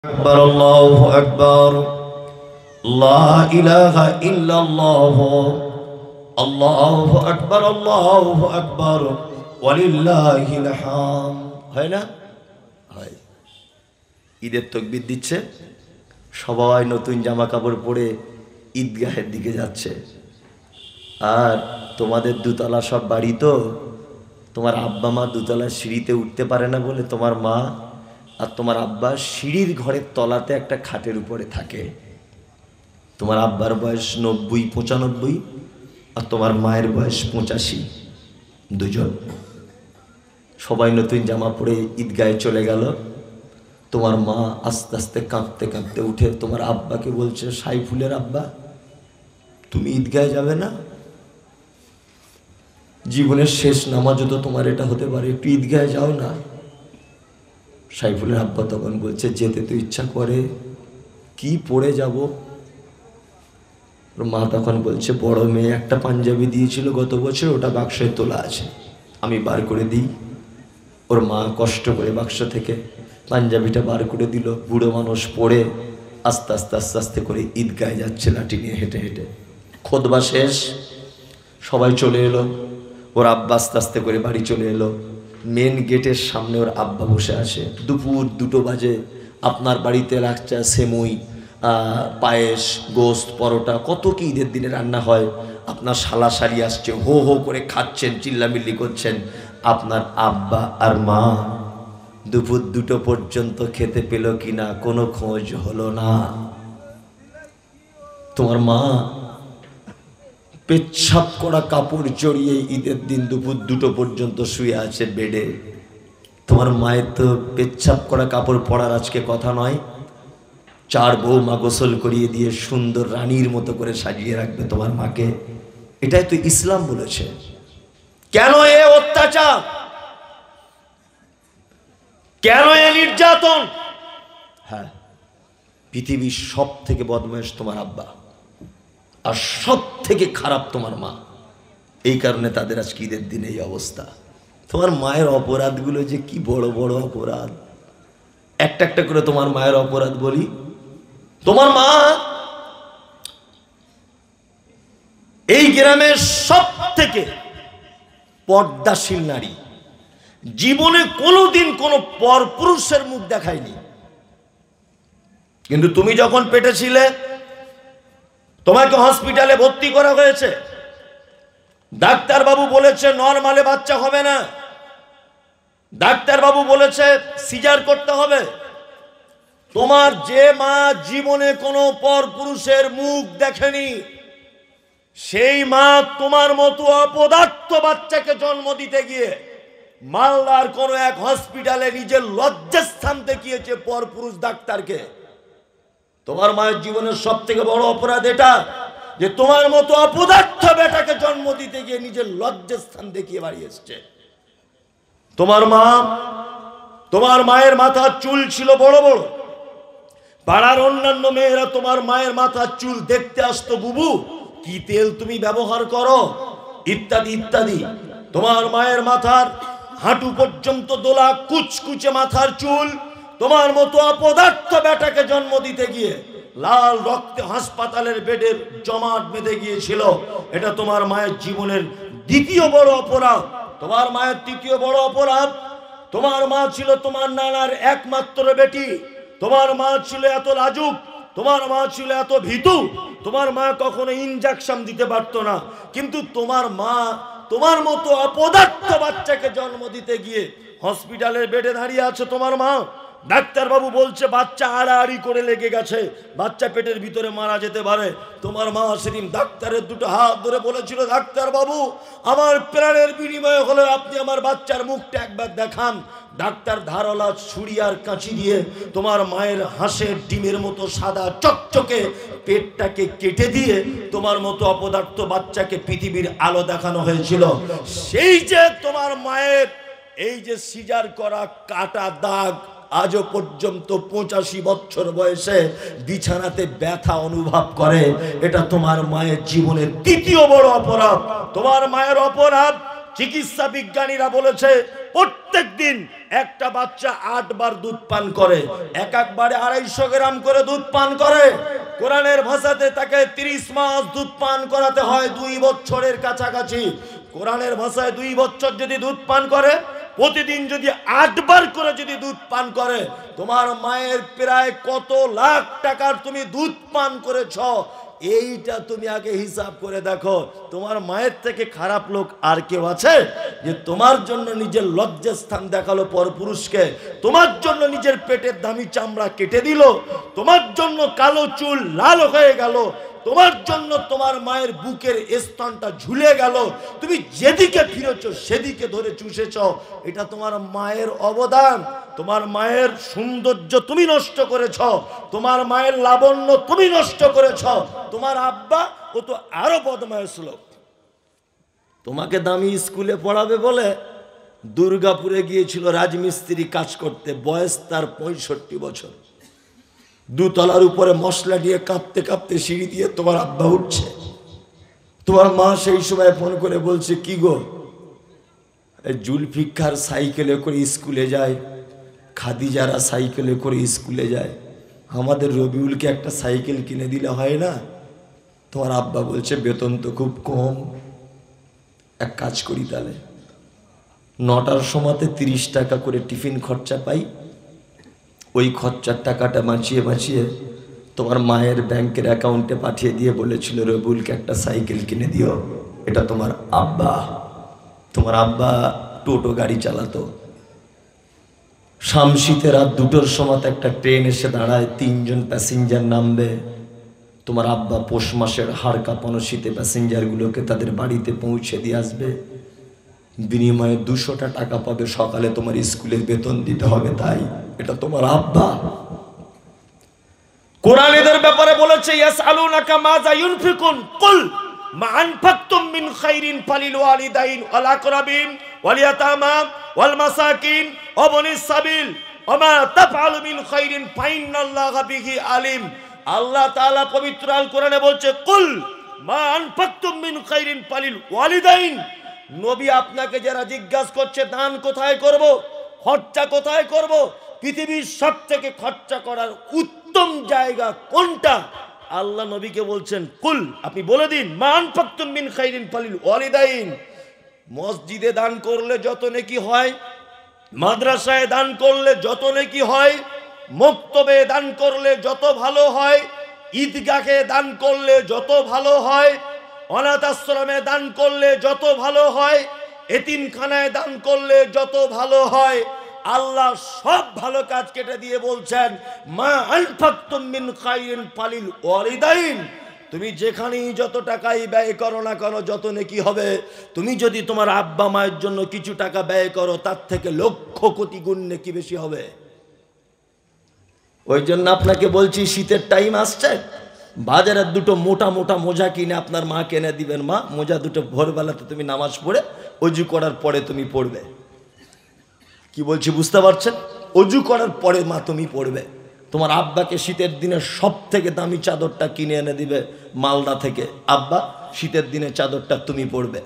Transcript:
أكبر الله أكبر لا إله إلا الله الله أكبر الله أكبر ولله الحمد হয় না হয় ঈদের তাকবীর দিচ্ছে সবাই নতুন জামা কাপড় পরে ঈদগাহের দিকে যাচ্ছে আর তোমাদের দুতলা সব বাড়ি তো তোমার আব্বা মা দুতলার সিঁড়িতে উঠতে পারে না বলে তোমার মা আর তোমার আব্বা সিঁড়ির ঘরের তলাতে একটা খাটের উপরে থাকে। তোমার আব্বার বয়স ৯০-৯৫ আর তোমার মায়ের বয়স ৮৫। দুজন সবাই নতুন জামা পরে ঈদগাহে চলে গেল। তোমার মা আস্তে আস্তে কাঁপতে কাঁপতে উঠে তোমার আব্বাকে বলছে, সাইফুলের আব্বা, তুমি ঈদগাহে যাবে না? জীবনের শেষ নামাজও তো তোমার এটা হতে পারে, একটু ঈদগাহে যাও না। সাইফুলের আব্বা তখন বলছে, যেতে তো ইচ্ছা করে, কি পরে যাব? মা তখন বলছে, বড় মেয়ে একটা পাঞ্জাবি দিয়েছিল গত বছর, ওটা বাক্সে তোলা আছে, আমি বার করে দিই। ওর মা কষ্ট করে বাক্স থেকে পাঞ্জাবিটা বার করে দিল। বুড়ো মানুষ পড়ে আস্তে আস্তে আস্তে আস্তে করে ঈদগাহে যাচ্ছে লাঠি নিয়ে হেঁটে হেঁটে। খুতবা শেষ, সবাই চলে এলো। ওর আব্বা আস্তে আস্তে করে বাড়ি চলে এলো। মেন গেটের সামনে ওর আব্বা বসে আছে। দুপুর ২টো বাজে। আপনার বাড়িতে লাগছে সেমুই, পায়েস, গোস্ত, পরোটা, কত কি ঈদের দিনে রান্না হয়। আপনার শালা শালি আসছে, হো হো করে খাচ্ছেন, চিল্লামিল্লি করছেন। আপনার আব্বা আর মা দুপুর ২টো পর্যন্ত খেতে পেল কিনা কোনো খোঁজ হলো না। তোমার মা পেচ্ছাপ করা কাপড় জড়িয়ে ঈদের দিন দুপুর ২টো পর্যন্ত শুয়ে আছে বেডে। তোমার মায়ের তো পেচ্ছাপ করা কাপড় পরার আজকে কথা নয়। ৪ বৌমা গোসল করিয়ে দিয়ে সুন্দর রানীর মতো করে সাজিয়ে রাখবে তোমার মাকে। এটাই তো ইসলাম বলেছে। কেন এ অত্যাচার? কেন এ নির্যাতন? হ্যাঁ, পৃথিবীর সব থেকে বদমাইশ তোমার আব্বা, আর সব থেকে খারাপ তোমার মা। এই কারণে তাদের আজকে ঈদের দিনে এই অবস্থা। তোমার মায়ের অপরাধগুলো যে কি বড় বড় অপরাধ, একটা একটা করে তোমার মায়ের অপরাধ বলি। তোমার মা এই গ্রামের সব থেকে পর্দাশীল নারী। জীবনে কোনোদিন কোনো পরপুরুষের মুখ দেখায়নি। কিন্তু তুমি যখন পেটে ছিলে, তোমাকে হসপিটালে ভর্তি করা হয়েছে। ডাক্তার বাবু বলেছে নরমালে বাচ্চা হবে না, ডাক্তার বাবু বলেছে সিজার করতে হবে। তোমার যে মা জীবনে কোনো পরপুরুষের মুখ দেখেনি, সেই মা তোমার মতো অপদার্থ বাচ্চাকে জন্ম দিতে গিয়ে মালদার কোনো এক হসপিটালে নিজের লজ্জাস্থান দেখিয়েছে পরপুরুষ ডাক্তারকে। তোমার মায়ের জীবনের সব থেকে বড় অপরাধ এটা, যে তোমার মতো অপদার্থ বেটাকে জন্ম দিতে গিয়ে নিজের লজ্জাস্থান দেখিয়ে বাড়ি এসছে। তোমার মায়ের মাথার চুল ছিল বড় বড়। পাড়ার অন্যান্য মেয়েরা তোমার মায়ের মাথার চুল দেখতে আসতো, বুবু কি তেল তুমি ব্যবহার করো, ইত্যাদি ইত্যাদি। তোমার মায়ের মাথার হাঁটু পর্যন্ত দোলা কুচকুচে মাথার চুল। তোমার মতো অপদার্থ বেটাকে জন্ম দিতে গিয়ে লাল রক্তে হাসপাতালের বেডের জমাট বেঁধে গিয়েছিল। এটা তোমার মায়ের জীবনের দ্বিতীয় বড় অপরাধ। তোমার মায়ের তৃতীয় বড় অপরাধ, তোমার মা ছিল তোমার নানার একমাত্র বেটি। তোমার মা ছিল এত লাজুক, তোমার মা ছিল এত ভীতু, তোমার মা কখনো ইনজেকশন দিতে পারতো না। কিন্তু তোমার মা তোমার মতো অপদার্থ বাচ্চাকে জন্ম দিতে গিয়ে হসপিটালের বেডে দাঁড়িয়ে আছে তোমার মা। ডাক্তারবাবু বলছে বাচ্চা আড়াআড়ি করে লেগে গেছে, বাচ্চা পেটের ভিতরে মারা যেতে পারে। তোমার মা সেদিন ডাক্তারের 2টো হাত ধরে বলেছিল, ডাক্তারবাবু আমার প্রাণের বিনিময়ে হলে আপনি আমার বাচ্চার মুখটা একবার দেখান। ডাক্তার ধারালা ছুরি আর কাঁচি দিয়ে তোমার মায়ের হাঁসের ডিমের মতো সাদা চকচকে পেটটাকে কেটে দিয়ে তোমার মতো অপদার্থ বাচ্চাকে পৃথিবীর আলো দেখানো হয়েছিল। সেই যে তোমার মায়ের এই যে সিজার করা কাটা দাগ, আজও পর্যন্ত ৮৫ বছর বয়সে বিছানাতে ব্যথা অনুভব করে। এটা তোমার মায়ের জীবনের তৃতীয় বড় অপরাধ। তোমার মায়ের অপরাধ চিকিৎসা বিজ্ঞানীরা বলেছে প্রত্যেক দিন একটা বাচ্চা 8 বার দুধ পান করে, এক একবারে 250 গ্রাম করে দুধ পান করে। কোরআনের ভাষাতে তাকে 30 মাস দুধ পান করাতে হয়, 2 বছরের কাছাকাছি। কোরআনের ভাষায় 2 বছর যদি দুধ পান করে, প্রতিদিন যদি 8 বার করে যদি দুধ পান করে, তোমার মায়ের প্রায় কত লাখ টাকার তুমি দুধ পান করেছ, এইটা তুমি আগে হিসাব করে দেখো। তোমার মায়ের থেকে খারাপ লোক আর কেউ আছে যে তোমার জন্য নিজের লজ্জাস্থান দেখালো পরপুরুষকে, তোমার জন্য নিজের পেটের দামি চামড়া কেটে দিল, তোমার জন্য কালো চুল লাল হয়ে গেল, তোমার জন্য তোমার মায়ের বুকের স্তনটা ঝুলে গেল, তুমি যেদিকে ফিরেছ সেদিকে ধরে চুষেছ, এটা তোমার মায়ের অবদান। তোমার মায়ের সৌন্দর্য তুমি নষ্ট করেছ, তোমার মায়ের লাবণ্য তুমি নষ্ট করেছ। তোমার আব্বা ও তো আরো বদমাইশ লোক, তোমাকে দামি স্কুলে পড়াবে বলে দুর্গাপুরে গিয়েছিল রাজমিস্ত্রি কাজ করতে, বয়স তার 65 বছর। 2 তলার উপরে মশলা দিয়ে কাঁপতে কাঁপতে সিঁড়ি দিয়ে তোমার আব্বা উঠছে। তোমার মা সেই সময় ফোন করে বলছে, কি গো, জুলফিকার সাইকেলে করে স্কুলে যায়, খাদিজারা সাইকেলে করে স্কুলে যায়, আমাদের রবিউলকে একটা সাইকেল কিনে দিলে হয় না? তোমার আব্বা বলছে, বেতন তো খুব কম, এক কাজ করি তাহলে 9টার সময়তে 30 টাকা করে টিফিন খরচা পাই, ওই খরচার টাকাটা বাঁচিয়ে বাঁচিয়ে তোমার মায়ের ব্যাংকের অ্যাকাউন্টে পাঠিয়ে দিয়ে বলেছিল রবিউলকে একটা সাইকেল কিনে দিও। এটা তোমার আব্বা। তোমার আব্বা টোটো গাড়ি চালাতো। শামশিতে রাত 2টোর সময় একটা ট্রেন এসে দাঁড়ায়, 3 জন প্যাসেঞ্জার নামবে। তোমার আব্বা পৌষ মাসের হাড় কাঁপানো শীতে প্যাসেঞ্জারগুলোকে তাদের বাড়িতে পৌঁছে দিয়ে আসবে, বিনিময়ে 200টা টাকা পাবে, সকালে তোমার স্কুলের বেতন দিতে হবে। তাই এটা তোমার আব্বা। কোরআন এদের ব্যাপারে বলেছে, ইয়াসআলুনাকা মাযা ইউনফিকুন কুল মা আনফাকতুম মিন খাইরিন ফালিল ওয়ালিদাইন ওয়াল আকরাবিন ওয়াল ইয়াতামা ওয়াল মাসাকিন ওয়া বনিস সাবিল ওয়া মা তাফআলু মিন খাইরিন ফাইন্নাল্লাহা বিহি আলিম। আল্লাহ তাআলা পবিত্র আল কোরআনে বলছে, কুল মা আনফাকতুম মিন খাইরিন ফালিল ওয়ালিদাইন। নবী আপনাকে যারা জিজ্ঞাসা করছে দান কোথায় করব, খরচা কোথায় করব, পৃথিবীর সবথেকে খরচা করার উত্তম জায়গা কোনটা, আল্লাহ নবীকে বলছেন কুল, আপনি বলে দিন, মা আনফাকতুম মিন খাইরিন ফালিল ওয়ালিদাইন। মসজিদে দান করলে যত নেকি হয়, মাদ্রাসায় দান করলে যত নেকি হয়, মক্তবে দান করলে যত ভালো হয়, ঈদগাহে দান করলে যত ভালো হয়, অনাথ আশ্রমে দান করলে যত ভালো হয়, এতিমখানায় দান করলে যত ভালো হয়। আল্লাহ সব ভালো কাজ কেটে দিয়ে বলছেন, মা আনফাকতুম মিন খাইরিন ফালিল ওয়ালিদাইন। তুমি যেখানেই যত টাকাই ব্যয় করো না কেন, যত নেকি হবে। তুমি যদি তোমার আব্বা মায়ের জন্য কিছু টাকা ব্যয় করো, তার থেকে লক্ষ কোটি গুণ নেকি বেশি হবে। ওই জন্য আপনাকে বলছি, শীতের টাইম আসছে, বাজারের 2টো মোটা মোটা মোজা কিনে আপনার মা কিনে দিবেন। মা, মোজা 2টো ভোরবেলাতে তুমি নামাজ পড়ে অজু করার পরে তুমি পড়বে। কি বলছি বুঝতে পারছেন? অজু করার পরে মা তুমি পড়বে। তোমার আব্বাকে শীতের দিনে সব থেকে দামি চাদরটা কিনে এনে দিবে মালদা থেকে, আব্বা শীতের দিনে চাদরটা তুমি পড়বে।